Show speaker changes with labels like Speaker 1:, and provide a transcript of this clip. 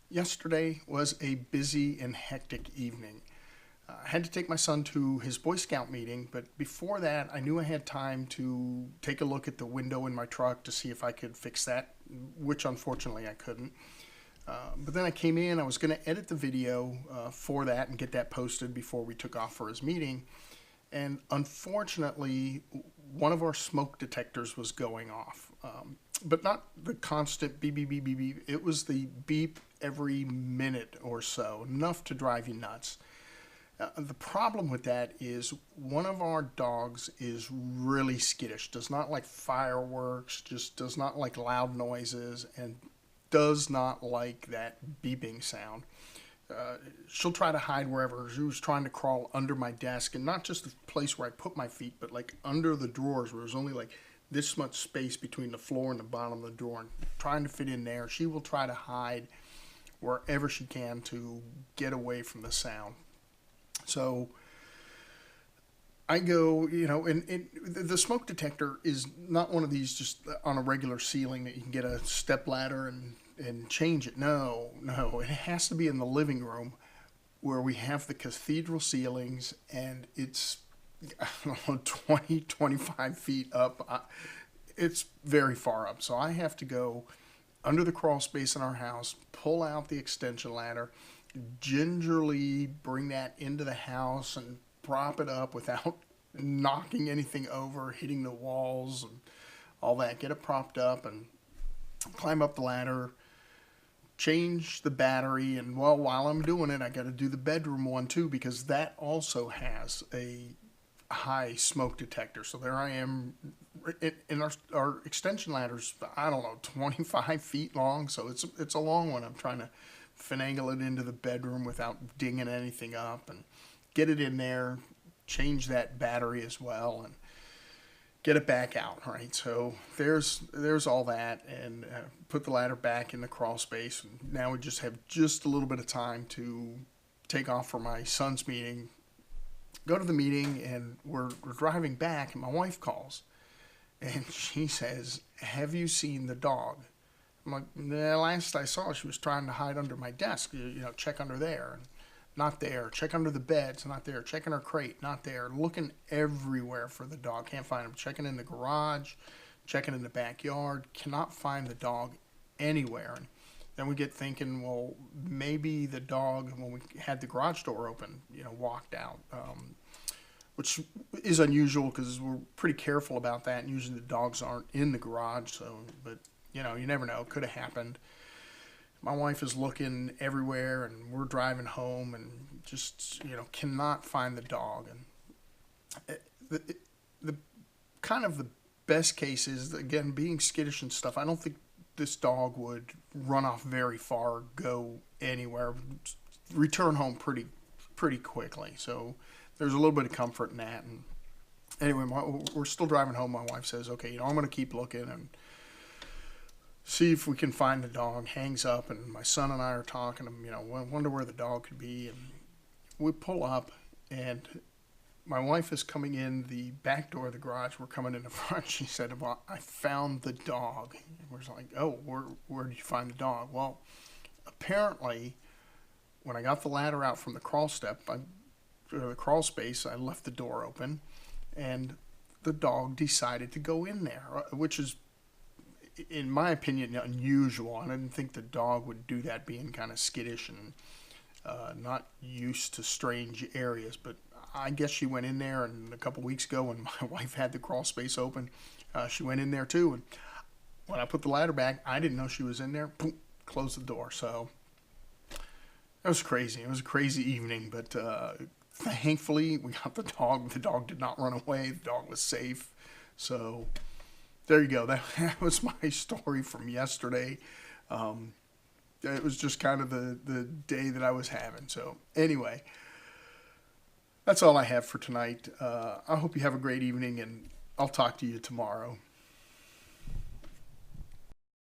Speaker 1: Yesterday was a busy and hectic evening. I had to take my son to his Boy Scout meeting, but before that, I knew I had time to take a look at the window in my truck to see if I could fix that, which unfortunately I couldn't. But then I came in, I was going to edit the video for that and get that posted before we took off for his meeting. And unfortunately, one of our smoke detectors was going off. But not the constant beep, beep, beep, beep, beep. It was the beep every minute or so, enough to drive you nuts. The problem with that is one of our dogs is really skittish, does not like fireworks, just does not like loud noises, and does not like that beeping sound. She'll try to hide wherever. She was trying to crawl under my desk, and not just the place where I put my feet, but like under the drawers where there's only like this much space between the floor and the bottom of the drawer, and trying to fit in there. She will try to hide wherever she can to get away from the sound. So I go, and the smoke detector is not one of these just on a regular ceiling that you can get a step ladder and change it. No, it has to be in the living room where we have the cathedral ceilings, and it's, I don't know, 20, 25 feet up. It's very far up. So I have to go under the crawl space in our house, pull out the extension ladder, gingerly bring that into the house and prop it up without knocking anything over, hitting the walls and all that. Get it propped up and climb up the ladder, change the battery, and well, while I'm doing it, I got to do the bedroom one too, because that also has a high smoke detector. So there I am, in our extension ladder's, I don't know, 25 feet long, so it's a long one. I'm trying to finagle it into the bedroom without dinging anything up and get it in there, change that battery as well, and get it back out, right? So there's all that, and put the ladder back in the crawl space. And now we just have just a little bit of time to take off for my son's meeting, go to the meeting, and we're driving back, and my wife calls, and she says, "Have you seen the dog?" I'm like, "The last I saw, she was trying to hide under my desk, check under there, and not there. Check under the beds, not there. Check in her crate, not there. Looking everywhere for the dog, can't find him. Checking in the garage, checking in the backyard, cannot find the dog anywhere." And then we get thinking, well, maybe the dog, when we had the garage door open, walked out, which is unusual because we're pretty careful about that, and usually the dogs aren't in the garage. So, but you never know. Could have happened. My wife is looking everywhere, and we're driving home, and just cannot find the dog. And the kind of the best case is, again, being skittish and stuff. I don't think this dog would run off very far, go anywhere, return home pretty quickly. So there's a little bit of comfort in that. And anyway, we're still driving home. My wife says, "Okay, I'm going to keep looking and see if we can find the dog." Hangs up, and my son and I are talking. Wonder where the dog could be. And we pull up, and my wife is coming in the back door of the garage. We're coming in the front. She said, "Well, I found the dog." And we're like, "Oh, where did you find the dog?" Well, apparently, when I got the ladder out from the crawl space, I left the door open, and the dog decided to go in there, which is, in my opinion, unusual. I didn't think the dog would do that, being kind of skittish and not used to strange areas. But I guess she went in there, and a couple weeks ago when my wife had the crawl space open, she went in there too. And when I put the ladder back, I didn't know she was in there. Boom, closed the door. So it was crazy. It was a crazy evening, but thankfully we got the dog. The dog did not run away. The dog was safe. So there you go. That was my story from yesterday. It was just kind of the day that I was having. So anyway, that's all I have for tonight. I hope you have a great evening, and I'll talk to you tomorrow.